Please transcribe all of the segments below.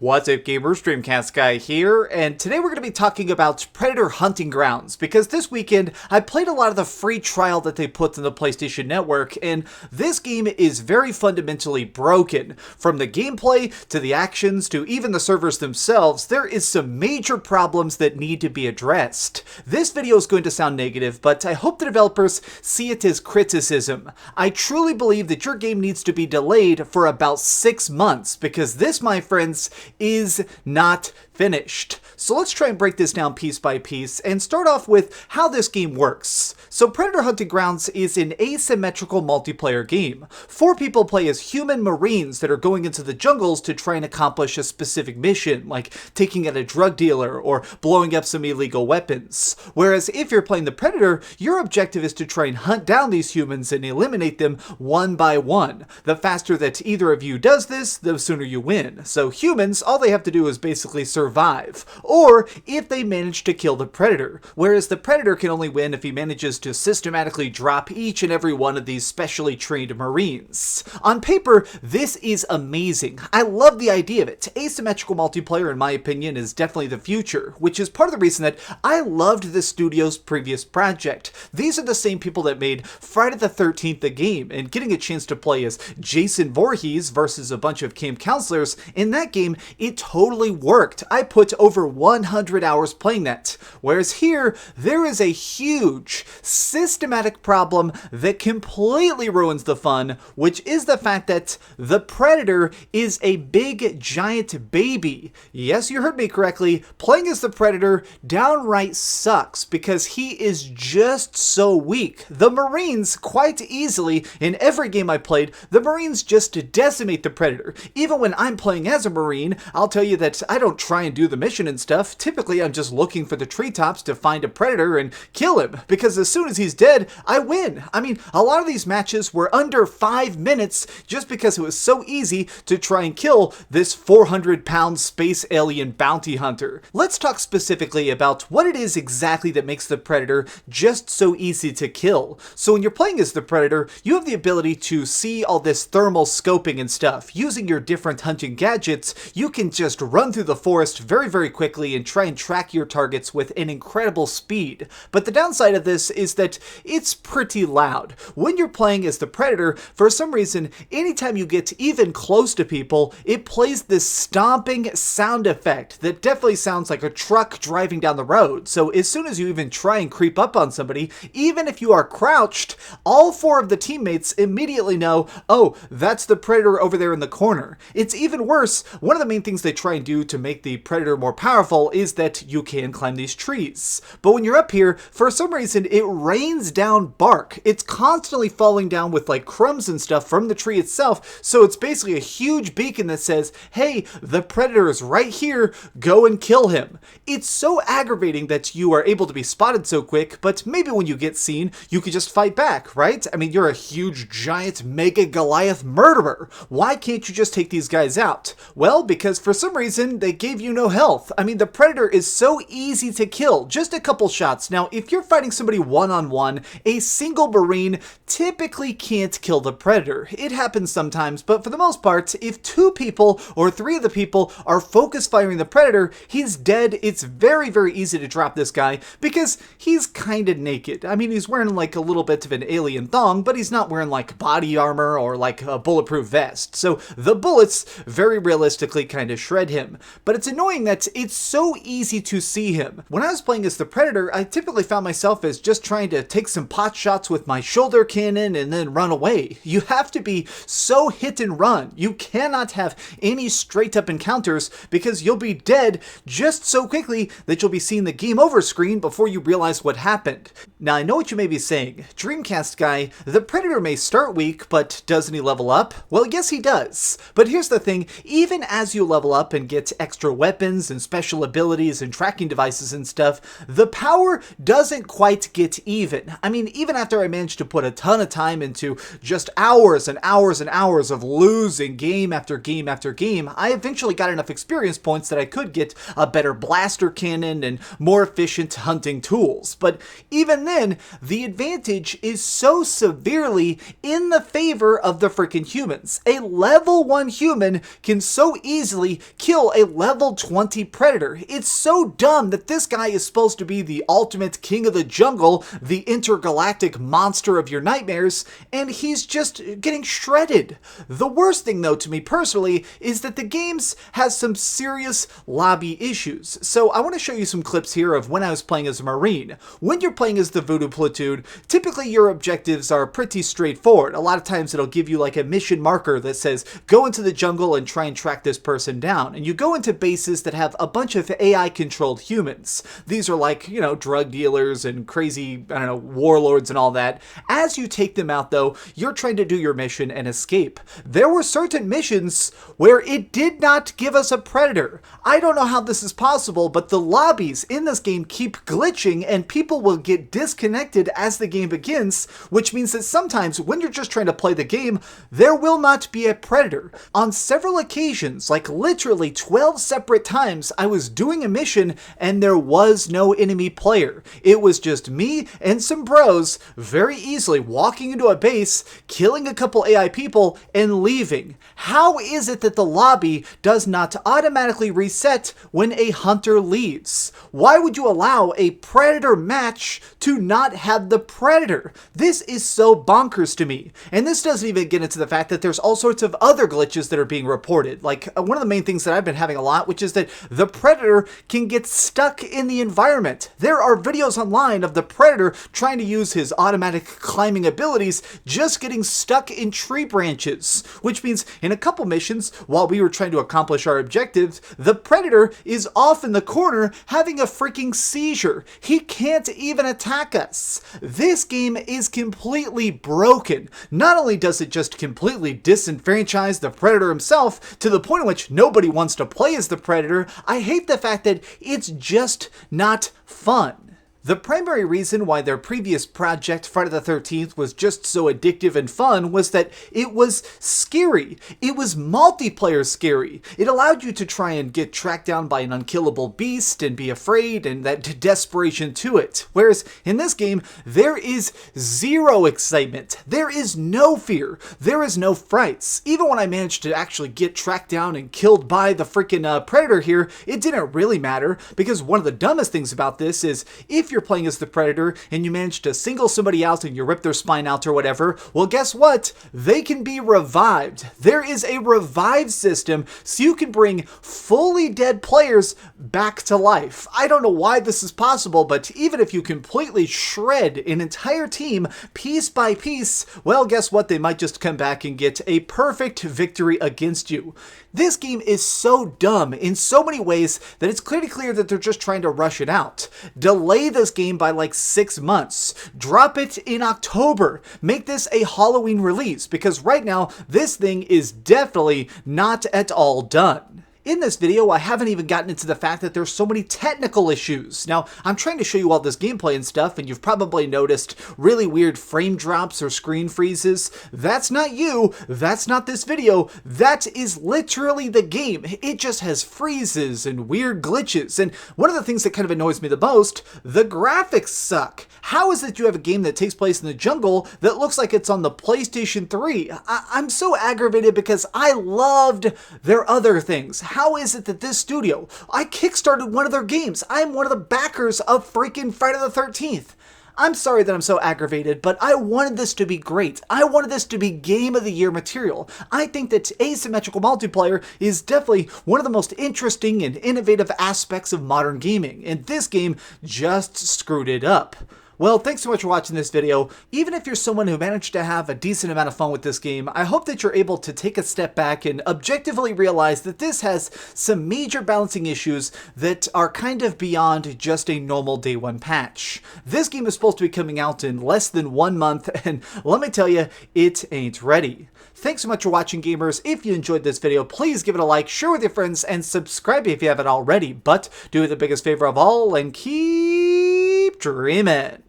What's up gamers, DreamcastGuy here, and today we're going to be talking about Predator Hunting Grounds, because this weekend I played a lot of the free trial that they put in the PlayStation Network, and this game is very fundamentally broken. From the gameplay, to the actions, to even the servers themselves, there is some major problems that need to be addressed. This video is going to sound negative, but I hope the developers see it as criticism. I truly believe that your game needs to be delayed for about 6 months, because this, my friends, is not finished. So let's try and break this down piece by piece and start off with how this game works. So Predator Hunting Grounds is an asymmetrical multiplayer game. 4 people play as human marines that are going into the jungles to try and accomplish a specific mission, like taking out a drug dealer or blowing up some illegal weapons. Whereas if you're playing the Predator, your objective is to try and hunt down these humans and eliminate them one by one. The faster that either of you does this, the sooner you win. So humans, all they have to do is basically survive, or if they manage to kill the Predator, whereas the Predator can only win if he manages to systematically drop each and every one of these specially trained Marines. On paper, this is amazing. I love the idea of it. Asymmetrical multiplayer, in my opinion, is definitely the future, which is part of the reason that I loved the studio's previous project. These are the same people that made Friday the 13th the game, and getting a chance to play as Jason Voorhees versus a bunch of camp counselors, in that game, it totally worked. I put over 100 hours playing that. Whereas here, there is a huge systematic problem that completely ruins the fun, which is the fact that the Predator is a big giant baby. Yes, you heard me correctly. Playing as the Predator downright sucks because he is just so weak. The Marines, quite easily, in every game I played, the Marines just decimate the Predator. Even when I'm playing as a Marine, I'll tell you that I don't try and do the mission and stuff. Typically, I'm just looking for the treetops to find a Predator and kill him, because as soon as he's dead, I win. I mean, a lot of these matches were under 5 minutes just because it was so easy to try and kill this 400-pound space alien bounty hunter. Let's talk specifically about what it is exactly that makes the Predator just so easy to kill. So when you're playing as the Predator, you have the ability to see all this thermal scoping and stuff. Using your different hunting gadgets, you can just run through the forest very quickly and try and track your targets with an incredible speed. But the downside of this is that it's pretty loud. When you're playing as the Predator, for some reason, anytime you get even close to people, it plays this stomping sound effect that definitely sounds like a truck driving down the road. So as soon as you even try and creep up on somebody, even if you are crouched, all 4 of the teammates immediately know, oh, that's the Predator over there in the corner. It's even worse. One of the main things they try and do to make the Predator more powerful is that you can climb these trees. But when you're up here, for some reason, it rains down bark. It's constantly falling down with like crumbs and stuff from the tree itself, so it's basically a huge beacon that says, hey, the Predator is right here, go and kill him. It's so aggravating that you are able to be spotted so quick, but maybe when you get seen, you could just fight back, right? I mean, you're a huge, giant, mega Goliath murderer. Why can't you just take these guys out? Well, because for some reason, they gave you no health. I mean, the Predator is so easy to kill. Just a couple shots. Now, if you're fighting somebody one-on-one, a single Marine typically can't kill the Predator. It happens sometimes, but for the most part, if 2 people or 3 of the people are focus firing the Predator, he's dead. It's very easy to drop this guy because he's kind of naked. I mean, he's wearing like a little bit of an alien thong, but he's not wearing like body armor or like a bulletproof vest. So the bullets very realistically kind of shred him. But it's annoying that it's so easy to see him. When I was playing as the Predator, I typically found myself as just trying to take some pot shots with my shoulder cannon and then run away. You have to be so hit and run. You cannot have any straight up encounters because you'll be dead just so quickly that you'll be seeing the game over screen before you realize what happened. Now, I know what you may be saying. DreamcastGuy, the Predator may start weak, but doesn't he level up? Well, yes, he does. But here's the thing, even as you level up and get extra weapons, weapons and special abilities and tracking devices and stuff, the power doesn't quite get even. I mean, even after I managed to put a ton of time into just hours and hours and hours of losing game after game after game, I eventually got enough experience points that I could get a better blaster cannon and more efficient hunting tools. But even then, the advantage is so severely in the favor of the freaking humans. A level 1 human can so easily kill a level 20 predator. It's so dumb that this guy is supposed to be the ultimate king of the jungle, the intergalactic monster of your nightmares, and he's just getting shredded. The worst thing, though, to me personally, is that the game has some serious lobby issues. So I want to show you some clips here of when I was playing as a Marine. When you're playing as the Voodoo Platoon, typically your objectives are pretty straightforward. A lot of times it'll give you like a mission marker that says, go into the jungle and try and track this person down. And you go into bases that have a bunch of AI-controlled humans. These are like, you know, drug dealers and crazy, I don't know, warlords and all that. As you take them out, though, you're trying to do your mission and escape. There were certain missions where it did not give us a predator. I don't know how this is possible, but the lobbies in this game keep glitching and people will get disconnected as the game begins, which means that sometimes when you're just trying to play the game, there will not be a predator. On several occasions, like literally 12 separate times, I was doing a mission and there was no enemy player. It was just me and some bros very easily walking into a base, killing a couple AI people, and leaving. How is it that the lobby does not automatically reset when a hunter leaves? Why would you allow a predator match to not have the predator? This is so bonkers to me. And this doesn't even get into the fact that there's all sorts of other glitches that are being reported. Like one of the main things that I've been having a lot, which is that the predator can get stuck in the environment. There are videos online of the predator trying to use his automatic climbing abilities just getting stuck in tree branches, which means in a couple missions, while we were trying to accomplish our objectives, the predator is off in the corner having a freaking seizure. He can't even attack us. This game is completely broken. Not only does it just completely disenfranchise the predator himself to the point in which nobody wants to play as the predator, I hate the fact that it's just not fun. The primary reason why their previous project, Friday the 13th, was just so addictive and fun was that it was scary. It was multiplayer scary. It allowed you to try and get tracked down by an unkillable beast and be afraid and that desperation to it. Whereas in this game, there is zero excitement. There is no fear. There is no frights. Even when I managed to actually get tracked down and killed by the freaking predator here, it didn't really matter because one of the dumbest things about this is if you're playing as the predator and you manage to single somebody out and you rip their spine out or whatever, well, guess what? They can be revived. There is a revive system so you can bring fully dead players back to life. I don't know why this is possible, but even if you completely shred an entire team piece by piece, well, guess what? They might just come back and get a perfect victory against you. This game is so dumb in so many ways that it's clearly clear that they're just trying to rush it out. Delay this game by like 6 months. Drop it in October. Make this a Halloween release because right now this thing is definitely not at all done. In this video, I haven't even gotten into the fact that there's so many technical issues. Now, I'm trying to show you all this gameplay and stuff, and you've probably noticed really weird frame drops or screen freezes. That's not you. That's not this video. That is literally the game. It just has freezes and weird glitches. And one of the things that kind of annoys me the most, the graphics suck. How is it you have a game that takes place in the jungle that looks like it's on the PlayStation 3? I'm so aggravated because I loved their other things. How is it that this studio, I kickstarted one of their games. I'm one of the backers of freaking Friday the 13th. I'm sorry that I'm so aggravated, but I wanted this to be great. I wanted this to be Game of the Year material. I think that asymmetrical multiplayer is definitely one of the most interesting and innovative aspects of modern gaming, and this game just screwed it up. Well, thanks so much for watching this video. Even if you're someone who managed to have a decent amount of fun with this game, I hope that you're able to take a step back and objectively realize that this has some major balancing issues that are kind of beyond just a normal day one patch. This game is supposed to be coming out in less than 1 month, and let me tell you, it ain't ready. Thanks so much for watching, gamers. If you enjoyed this video, please give it a like, share with your friends, and subscribe if you haven't already. But do the biggest favor of all and keep dreaming.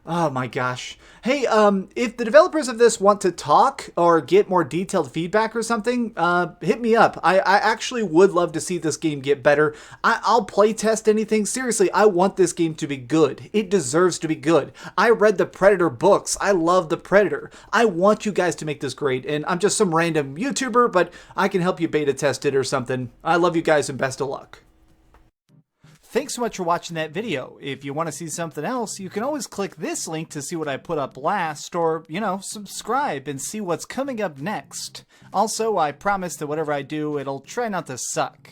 Oh my gosh. Hey, if the developers of this want to talk or get more detailed feedback or something, hit me up. I actually would love to see this game get better. I'll play test anything. Seriously, I want this game to be good. It deserves to be good. I read the Predator books. I love the Predator. I want you guys to make this great, and I'm just some random YouTuber, but I can help you beta test it or something. I love you guys and best of luck. Thanks so much for watching that video. If you want to see something else, you can always click this link to see what I put up last, or, subscribe and see what's coming up next. Also, I promise that whatever I do, it'll try not to suck.